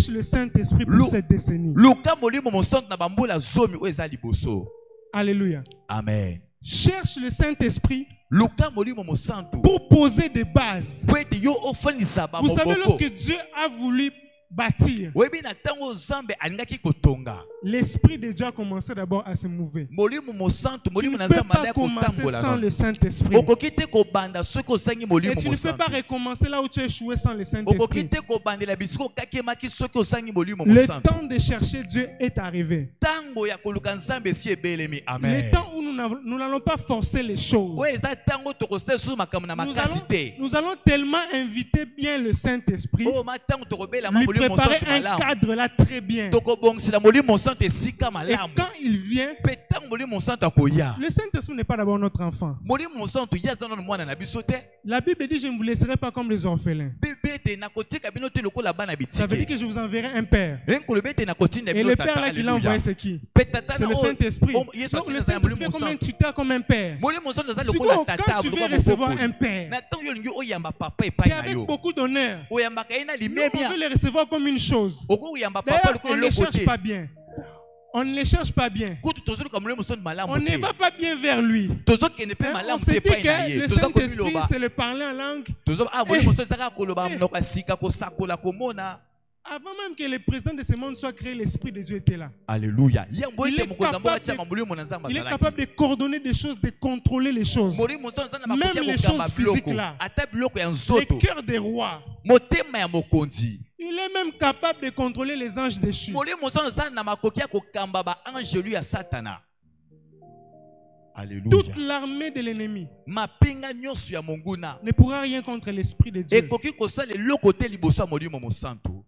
le Saint-Esprit pour cette décennie. Alléluia. Amen. Cherche le Saint-Esprit pour poser des bases. Vous savez, lorsque Dieu a voulu bâtir, l'Esprit de Dieu a commencé d'abord à se mouver. Tu ne peux pas commencer sans le Saint-Esprit. Et tu ne peux pas recommencer là où tu as échoué sans le Saint-Esprit. Le temps de chercher Dieu est arrivé. Le temps où nous n'allons pas forcer les choses. Nous allons tellement inviter bien le Saint-Esprit, lui préparer un cadre là très bien. Et quand il vient, le Saint-Esprit n'est pas d'abord notre enfant. La Bible dit: je ne vous laisserai pas comme les orphelins. Ça veut dire que je vous enverrai un père. Et le père là qui l'a envoyé, c'est qui? C'est le Saint-Esprit. Donc le Saint-Esprit est comme un tuteur, comme un père. Quand tu veux recevoir un père, c'est avec beaucoup d'honneur. Nous, on veut le recevoir comme une chose. D'ailleurs, on ne les cherche pas bien. On ne les cherche pas bien. On ne va pas bien vers lui. On se dit que le Saint-Esprit, c'est le parler en langue. Avant même que le président de ce monde soit créé, l'Esprit de Dieu était là. Alléluia. Il est capable de coordonner des choses, de contrôler les choses. Même les choses physiques là. Le cœur des rois. Il est même capable de contrôler les anges déchus. Alléluia. Toute l'armée de l'ennemi ne pourra rien contre l'Esprit de Dieu.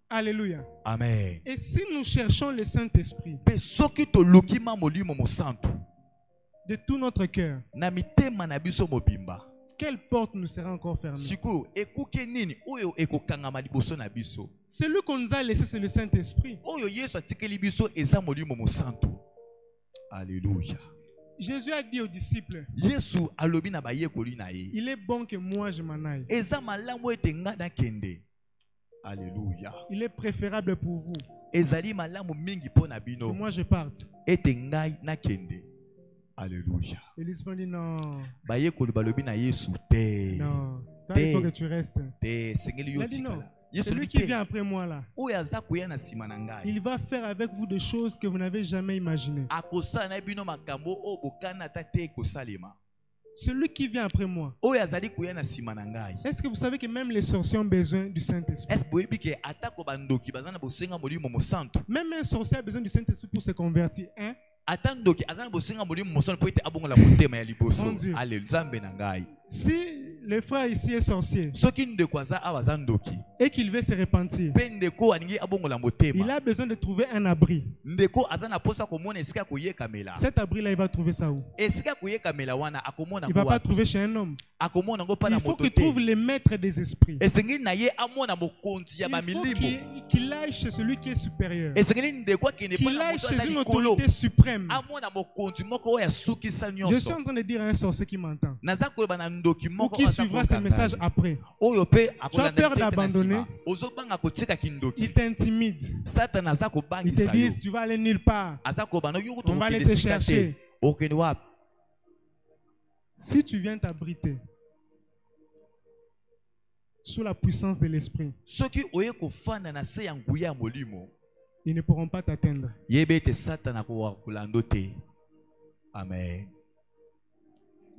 Alléluia. Amen. Et si nous cherchons le Saint-Esprit de tout notre cœur, quelle porte nous sera encore fermée? Celui qu'on nous a laissé, c'est le Saint-Esprit. Alléluia. Jésus a dit aux disciples, il est bon que moi je m'en aille. Alléluia. Il est préférable pour vous que moi je parte. Alléluia. Et l'Esprit dit non. Non. Toi, il faut que tu restes. Il a dit non. Celui qui vient après moi là, il va faire avec vous des choses que vous n'avez jamais imaginées. Celui qui vient après moi. Est-ce que vous savez que même les sorciers ont besoin du Saint-Esprit? Même un sorcier a besoin du Saint-Esprit pour se convertir. Hein? Mon Dieu. Si le frère ici est sorcier et qu'il veut se repentir, il a besoin de trouver un abri. Cet abri-là, il va trouver ça où? Il ne va pas trouver chez un homme. Il faut qu'il trouve les maîtres des esprits. Il faut qu'il aille chez celui qui est supérieur. Qu'il aille chez une autorité suprême. Je suis en train de dire à un sorcier qui m'entend ou qui suivra ce message après. Tu as peur d'abandonner. Il t'intimide. Il te dit tu vas aller nulle part. On va aller te chercher. Si tu viens t'abriter sous la puissance de l'esprit, ils ne pourront pas t'atteindre. Amen.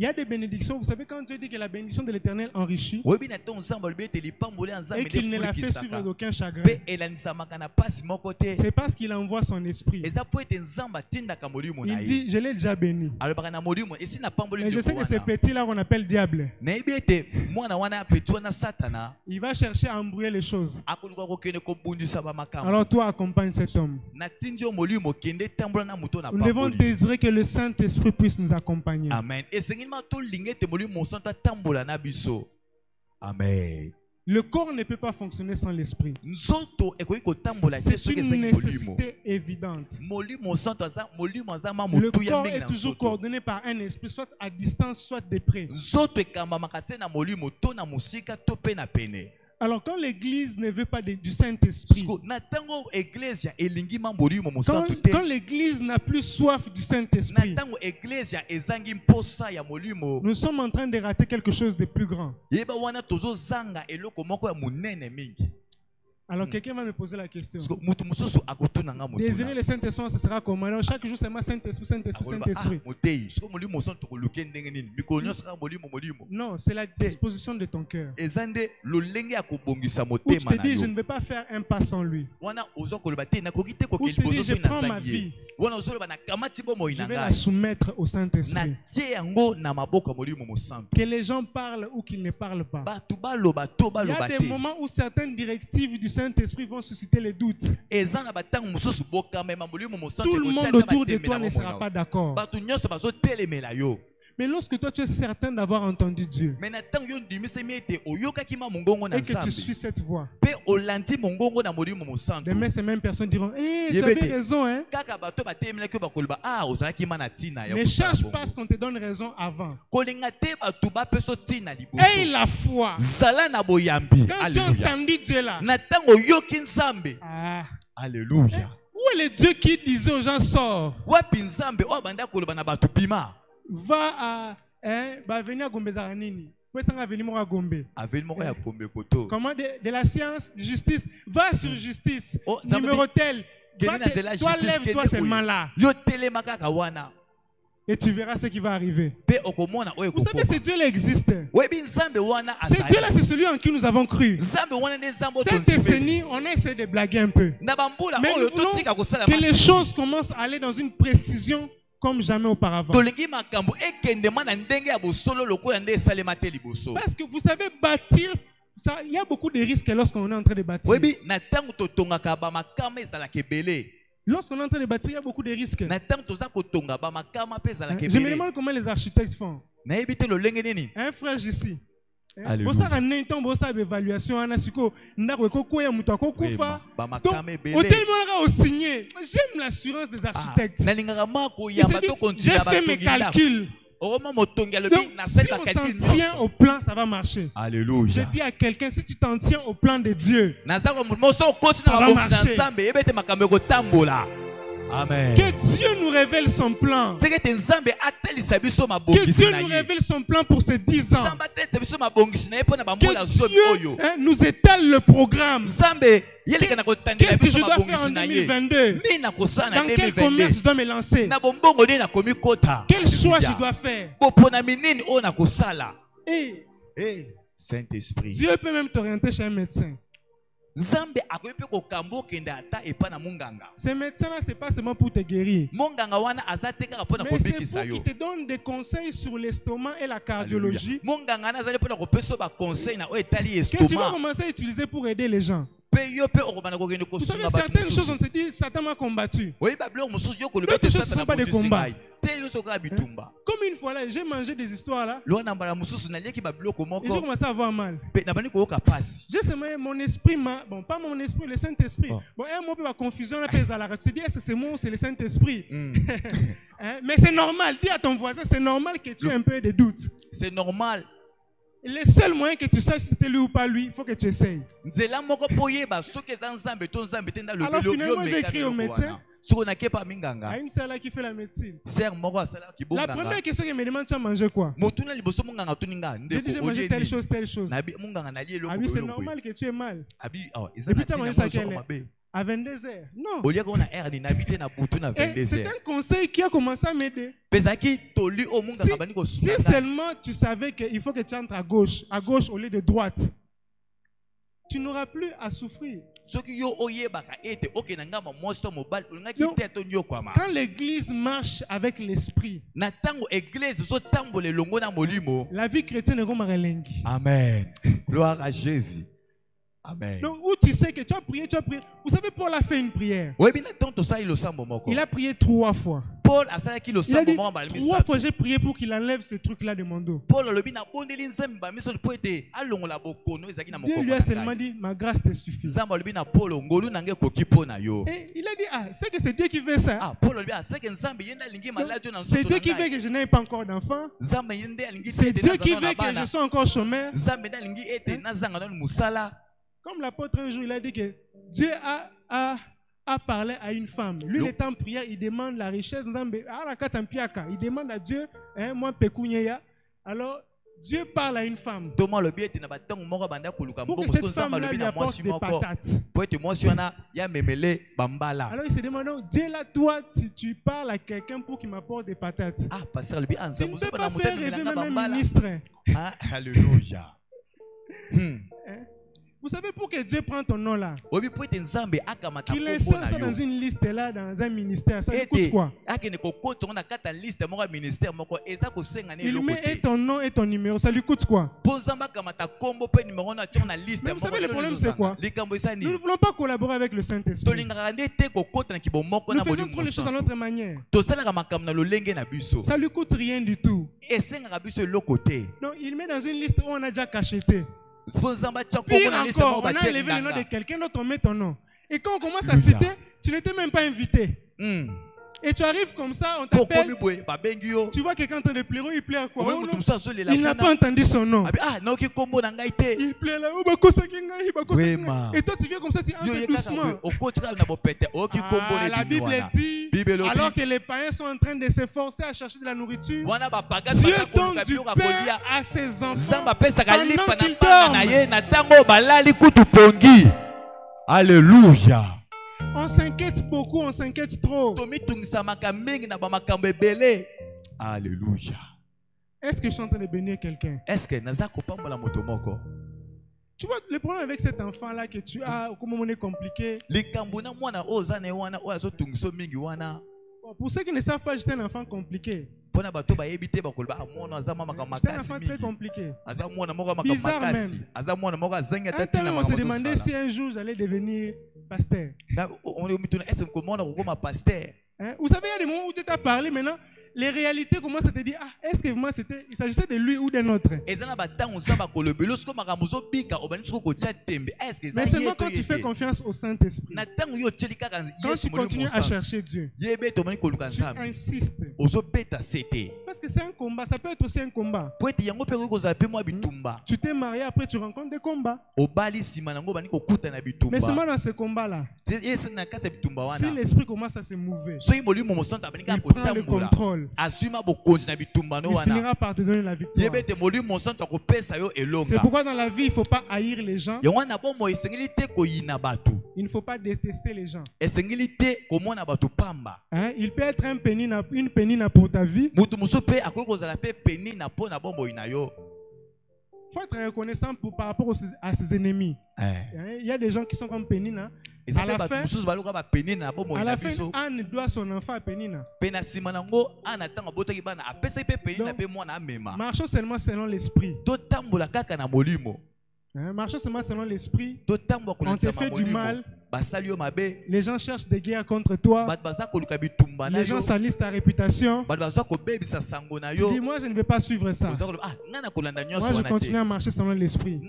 Il y a des bénédictions. Vous savez, quand Dieu dit que la bénédiction de l'Éternel enrichit et qu'il ne la fait suivre d'aucun chagrin, c'est parce qu'il envoie son esprit. Il dit, je l'ai déjà béni. Mais je sais que ces petits-là qu'on appelle diable, il va chercher à embrouiller les choses. Alors toi, accompagne cet homme. Nous devons désirer que le Saint-Esprit puisse nous accompagner. Amen. Amen. Le corps ne peut pas fonctionner sans l'esprit. C'est une nécessité évidente. Le corps est toujours coordonné par un esprit, soit à distance, soit de près. Alors quand l'église ne veut pas du Saint-Esprit, quand l'église n'a plus soif du Saint-Esprit, nous sommes en train de rater quelque chose de plus grand. Alors quelqu'un va me poser la question. Désirer le Saint-Esprit, ce sera comment? Alors chaque jour c'est ma Saint-Esprit, Saint-Esprit, Saint-Esprit. Non, c'est la disposition de ton cœur. Où tu te dis, je ne vais pas faire un pas sans lui. Où tu te dis, je prends ma vie. Je vais la soumettre au Saint-Esprit. Que les gens parlent ou qu'ils ne parlent pas. Il y a des moments où certaines directives du Saint-Esprit vont susciter les doutes. Tout le monde autour de toi ne sera pas d'accord. Mais lorsque toi tu es certain d'avoir entendu Dieu et que tu suis cette voix, demain ces mêmes personnes diront, tu avais raison, hein? Ne cherche pas ce qu'on te donne raison avant. Aie la foi. Quand tu as entendu Dieu là, alléluia. Où est le Dieu qui disait aux gens, sors? Va à venir à Gombezara Nini. Comment de la science, de justice, va sur justice, numéro tel, toi lève-toi seulement là. Et tu verras ce qui va arriver. Vous savez, ce Dieu-là existe. Ce Dieu-là, c'est celui en qui nous avons cru. Cette décennie, on a essayé de blaguer un peu. Mais nous voulons que les choses commencent à aller dans une précision comme jamais auparavant. Parce que vous savez, bâtir, il y a beaucoup de risques lorsqu'on est en train de bâtir. Lorsqu'on est en train de bâtir, il y a beaucoup de risques. Je me demande comment les architectes font. Un frère ici. J'aime l'assurance des architectes. J'ai fait mes calculs. Donc, si on s'en tient au plan, ça va marcher. Alléluia. Je dis à quelqu'un, si tu t'en tiens au plan de Dieu, ça va marcher. Amen. Que Dieu nous révèle son plan. Que Dieu nous révèle son plan pour ces 10 ans. Que Dieu nous étale le programme. Qu'est-ce que je dois faire en 2022? Dans quel commerce je dois me lancer? Quel choix je dois faire? Saint-Esprit. Dieu peut même t'orienter chez un médecin. Ces médecins-là, ce n'est pas seulement pour te guérir. Mais c'est pour qu'ils te donnent des conseils sur l'estomac et la cardiologie que tu vas commencer à utiliser pour aider les gens. Vous savez, certaines choses, on se dit, Satan m'a combattu. D'autres choses ne sont pas des combats. Comme une fois là, j'ai mangé des histoires là. Et j'ai commencé à avoir mal. J'ai seulement mon esprit, bon, pas mon esprit, le Saint-Esprit. Bon, un mot, la confusion, tu te dis, est-ce que c'est moi ou c'est le Saint-Esprit? Mais c'est normal, dis à ton voisin, c'est normal que tu aies un peu de doute. C'est normal. Le seul moyen que tu saches si c'était lui ou pas lui, il faut que tu essayes. Alors finalement, j'ai écrit au médecin. À une sœur là qui fait la médecine. La première question qu'elle me demande, tu as mangé quoi? J'ai dit, j'ai mangé telle chose, telle chose. Ah oui, c'est normal que tu aies mal. Et puis tu as mangé ça à 22 h. Non. Et c'est un conseil qui a commencé à m'aider. Si seulement tu savais qu'il faut que tu entres à gauche au lieu de droite, tu n'auras plus à souffrir. Donc, quand l'église marche avec l'esprit, la vie chrétienne est comme un relengi. Amen. Gloire à Jésus. Amen. Donc, où tu sais que tu as prié. Vous savez, Paul a fait une prière. Il a prié 3 fois. Il a dit 3 fois j'ai prié pour qu'il enlève ce truc-là de mon dos. Dieu lui a seulement dit, ma grâce te suffit. Et il a dit, c'est que c'est Dieu qui veut ça. C'est Dieu qui veut que je n'ai pas encore d'enfant. C'est Dieu qui veut que je sois encore chômeur. Comme l'apôtre un jour, il a dit que Dieu a parlé à une femme. Lui, il est en prière, il demande la richesse. Il demande à Dieu, moi, Pekunya. Alors, Dieu parle à une femme. Pour que cette femme-là lui apporte des patates. Alors, il se demande, Dieu, là, toi, tu parles à quelqu'un pour qu'il m'apporte des patates. Tu ne peux pas faire rêver même un ministre. Alléluia. Vous savez, pour que Dieu prenne ton nom là, qu'il insère ça dans une liste là, dans un ministère, ça coûte quoi? Il met ton nom et ton numéro, ça lui coûte quoi? Mais vous savez, le problème c'est quoi? Nous ne voulons pas collaborer avec le Saint-Esprit. Nous faisons trop les choses à notre manière. Ça lui coûte rien du tout. Donc il met dans une liste où on a déjà cacheté. Pire encore, on a enlevé le nom de quelqu'un d'autre, on met ton nom. Et quand on commence à citer, tu n'étais même pas invité. Et tu arrives comme ça, on t'appelle. Tu vois quelqu'un en train de pleurer, il pleure quoi? Il n'a pas entendu son nom. Il pleure là. Et toi tu viens comme ça, tu entres doucement. La Bible dit, alors que les païens sont en train de s'efforcer à chercher de la nourriture, Dieu donne du pain à ses enfants pendant qu'ils dorment. Alléluia. On s'inquiète beaucoup, on s'inquiète trop. Alléluia. Est-ce que je suis en train de bénir quelqu'un? Est-ce que tu vois, le problème avec cet enfant-là que tu as, comment on est compliqué. Pour ceux qui ne savent pas, j'étais un enfant compliqué. J'étais un enfant très compliqué. Bizarre même. Un temps, on se demandait si un jour j'allais devenir pasteur. Vous savez, il y a des moments où tu t'as parlé, maintenant, les réalités commencent à te dire, ah, est-ce que vraiment il s'agissait de lui ou d'un autre? Mais seulement quand tu fais confiance au Saint-Esprit, quand tu continues à chercher Dieu, tu insistes. Parce que c'est un combat, ça peut être aussi un combat. Tu t'es marié, après tu rencontres des combats. Mais seulement dans ce combat-là, si l'esprit commence à se mouver, il prend le contrôle. Il finira par te donner la victoire. C'est pourquoi dans la vie, il ne faut pas haïr les gens. Il ne faut pas détester les gens. Hein? Il peut être une pénina pour ta vie. Il faut être reconnaissant par rapport à ses ennemis. Il y a des gens qui sont comme Pénina. À la fin, Anne doit son enfant à Pénina. Marchons seulement selon l'esprit. Marchons seulement selon l'esprit. On te fait du mal. Les gens cherchent des guerres contre toi. Les gens salissent ta réputation. Tu dis, moi je ne vais pas suivre ça. Moi je continue à marcher selon l'esprit. Et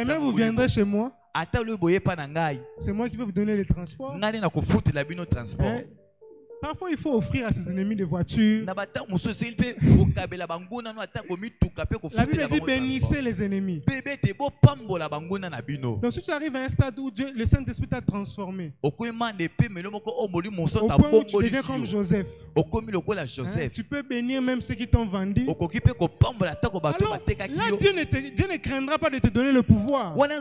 même vous viendrez chez moi. C'est moi qui vais vous donner le transport. Parfois, il faut offrir à ses ennemis des voitures. La Bible dit bénissez les ennemis. Donc, si tu arrives à un stade où le Saint-Esprit t'a transformé, au point où tu deviens comme Joseph, tu peux bénir même ceux qui t'ont vendu. Alors, là, Dieu ne craindra pas de te donner le pouvoir. Mais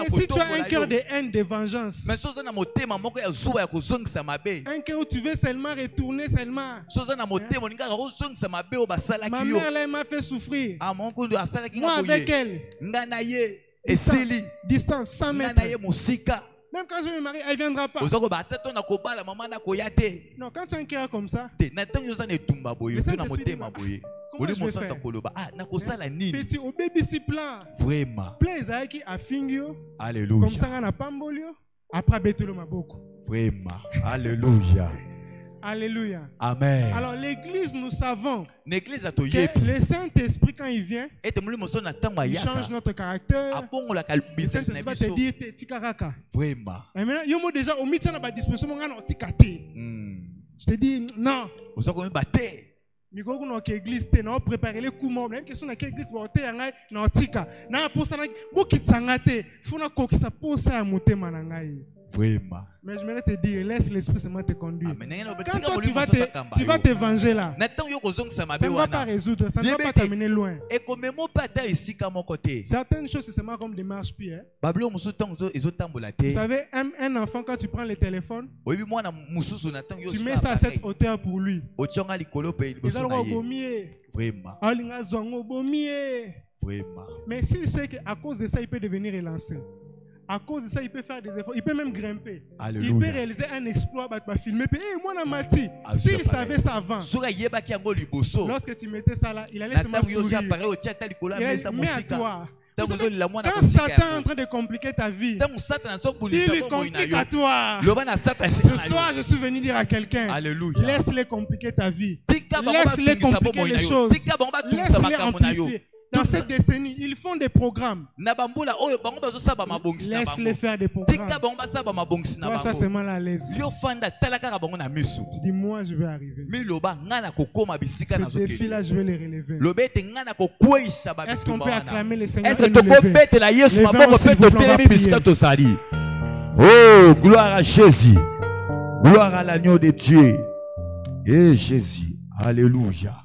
si tu as un cœur de haine, de vengeance, un cœur où tu veux seulement retourner seulement. Ma mère là m'a fait souffrir. Moi avec elle. Distance 100 mètres. Même quand je me marie, elle ne viendra pas. Non, quand tu as un cœur comme ça, le Saint-Esprit dit, comment je vais faire? Petit au baby plan. Vraiment. Plaise avec a fingio. Alléluia. Comme ça on a pambolio. Après betelo maboko. Vraiment. Alléluia. Alléluia. Amen. Alors l'église, nous savons que le Saint-Esprit, quand il vient, il change notre caractère. Le Saint-Esprit va te dire, tikaraka. Vraiment. Et maintenant, il y a déjà au milieu de la disposition, je te dis, non. Mikoko na église te na préparer les coups morts même question na église ba te ngai na tika na posa na bokitsanga te funa kokisa posa ya motema na ngai. Vraiment. Mais je voudrais te dire, laisse l'esprit seulement te conduire. Quand toi tu vas te venger là, ça ne va pas résoudre, ça ne va pas t'amener loin. Certaines choses, c'est seulement comme des marche-pieds. Vous savez, un enfant, quand tu prends le téléphone, tu mets ça à cette hauteur pour lui. Vraiment. Mais s'il sait qu'à cause de ça, il peut devenir élancé. À cause de ça, il peut faire des efforts. Il peut même grimper. Alléluia. Il peut réaliser un exploit, filmer. Et moi, dans Mati, s'il savait ça avant, lorsque tu mettais ça là, il allait se mettre sourire. Il allait mais à toi. Quand Satan est en train de compliquer ta vie, il lui complique à toi. Ce soir, je suis venu dire à quelqu'un, laisse-les compliquer ta vie. Laisse-les compliquer les choses. Laisse-les amplifier. Dans cette décennie, ils font des programmes. Laisse-les faire des programmes. Toi, ça c'est mal à l'aise. Tu dis, moi, je vais arriver. Ce défi-là, je vais les relever. Est-ce qu'on peut acclamer les Seigneurs et nous lever? Levons, s'il vous plaît, on va prier. Oh, gloire à Jésus. Gloire à l'agneau de Dieu. Et Jésus. Alléluia.